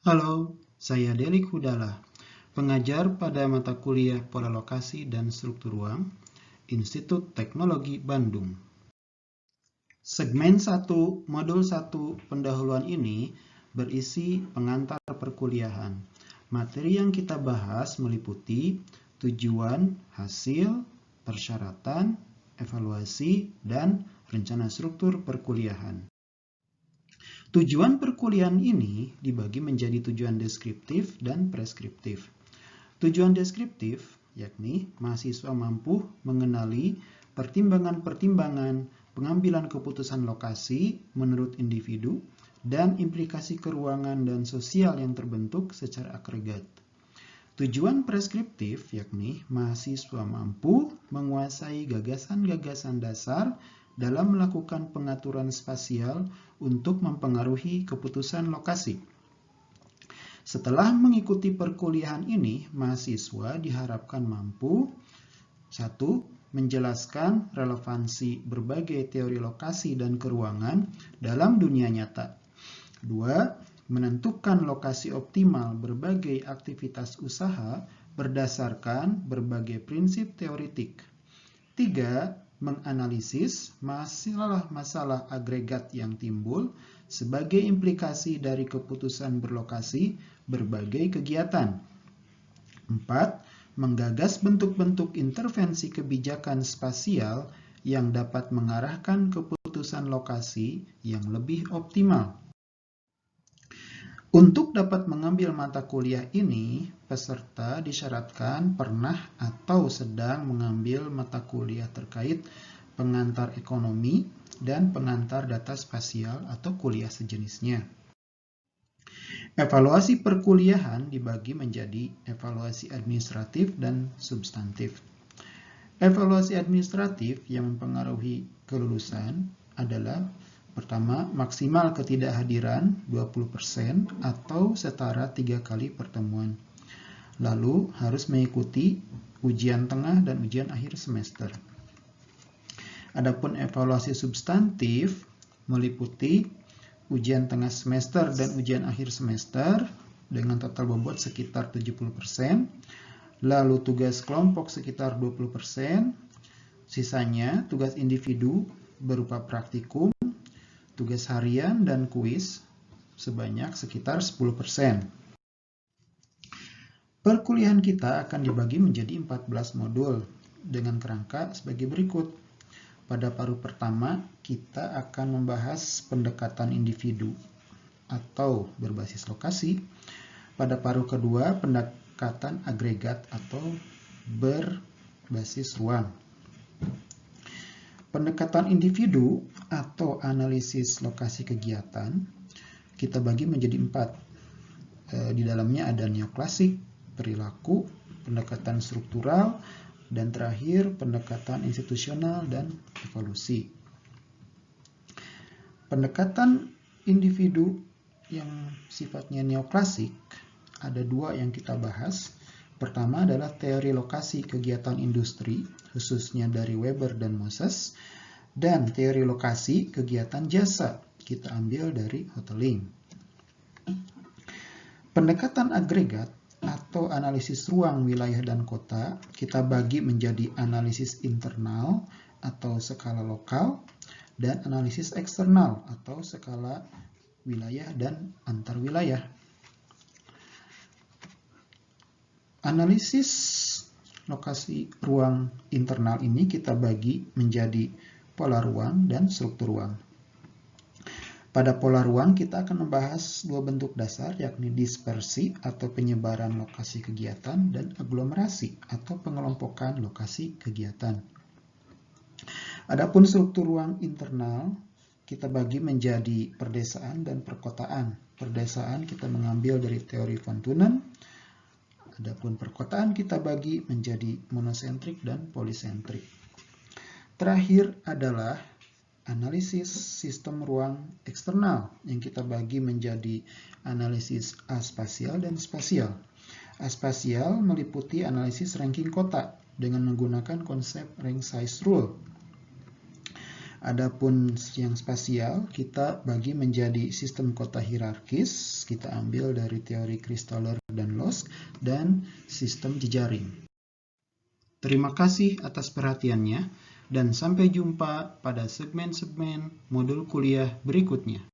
Halo, saya Delik Hudala, pengajar pada mata kuliah Pola Lokasi dan Struktur Ruang, Institut Teknologi Bandung. Segmen 1, Modul 1 pendahuluan ini berisi pengantar perkuliahan. Materi yang kita bahas meliputi tujuan, hasil, persyaratan, evaluasi, dan rencana struktur perkuliahan. Tujuan perkuliahan ini dibagi menjadi tujuan deskriptif dan preskriptif. Tujuan deskriptif yakni mahasiswa mampu mengenali pertimbangan-pertimbangan pengambilan keputusan lokasi menurut individu dan implikasi keuangan dan sosial yang terbentuk secara agregat. Tujuan preskriptif yakni mahasiswa mampu menguasai gagasan-gagasan dasar dalam melakukan pengaturan spasial untuk mempengaruhi keputusan lokasi. Setelah mengikuti perkuliahan ini, mahasiswa diharapkan mampu 1. Menjelaskan relevansi berbagai teori lokasi dan keruangan dalam dunia nyata. 2. Menentukan lokasi optimal berbagai aktivitas usaha berdasarkan berbagai prinsip teoretik. 3. Menganalisis masalah-masalah agregat yang timbul sebagai implikasi dari keputusan berlokasi berbagai kegiatan. 4. Menggagas bentuk-bentuk intervensi kebijakan spasial yang dapat mengarahkan keputusan lokasi yang lebih optimal. Untuk dapat mengambil mata kuliah ini, peserta disyaratkan pernah atau sedang mengambil mata kuliah terkait pengantar ekonomi dan pengantar data spasial atau kuliah sejenisnya. Evaluasi perkuliahan dibagi menjadi evaluasi administratif dan substantif. Evaluasi administratif yang mempengaruhi kelulusan adalah pertama, maksimal ketidakhadiran 20% atau setara 3 kali pertemuan. Lalu harus mengikuti ujian tengah dan ujian akhir semester. Adapun evaluasi substantif meliputi ujian tengah semester dan ujian akhir semester dengan total bobot sekitar 70%. Lalu tugas kelompok sekitar 20%. Sisanya tugas individu berupa praktikum, tugas harian, dan kuis sebanyak sekitar 10%. Perkuliahan kita akan dibagi menjadi 14 modul dengan kerangka sebagai berikut. Pada paruh pertama, kita akan membahas pendekatan individu atau berbasis lokasi. Pada paruh kedua, pendekatan agregat atau berbasis ruang. Pendekatan individu atau analisis lokasi kegiatan kita bagi menjadi 4. Di dalamnya ada neoklasik, perilaku, pendekatan struktural, dan terakhir pendekatan institusional dan evolusi. Pendekatan individu yang sifatnya neoklasik ada 2 yang kita bahas. Pertama adalah teori lokasi kegiatan industri, khususnya dari Weber dan Moses, dan teori lokasi kegiatan jasa, kita ambil dari Hotelling. Pendekatan agregat atau analisis ruang, wilayah, dan kota kita bagi menjadi analisis internal atau skala lokal dan analisis eksternal atau skala wilayah dan antar wilayah. Analisis lokasi ruang internal ini kita bagi menjadi pola ruang dan struktur ruang. Pada pola ruang kita akan membahas 2 bentuk dasar, yakni dispersi atau penyebaran lokasi kegiatan dan aglomerasi atau pengelompokan lokasi kegiatan. Adapun struktur ruang internal kita bagi menjadi perdesaan dan perkotaan. Perdesaan kita mengambil dari teori von Thunen. Adapun perkotaan kita bagi menjadi monosentrik dan polisentrik. Terakhir adalah analisis sistem ruang eksternal yang kita bagi menjadi analisis aspasial dan spasial. Aspasial meliputi analisis ranking kota dengan menggunakan konsep rank size rule. Adapun yang spasial, kita bagi menjadi sistem kota hierarkis, kita ambil dari teori Christaller dan Losch, dan sistem jejaring. Terima kasih atas perhatiannya, dan sampai jumpa pada segmen-segmen modul kuliah berikutnya.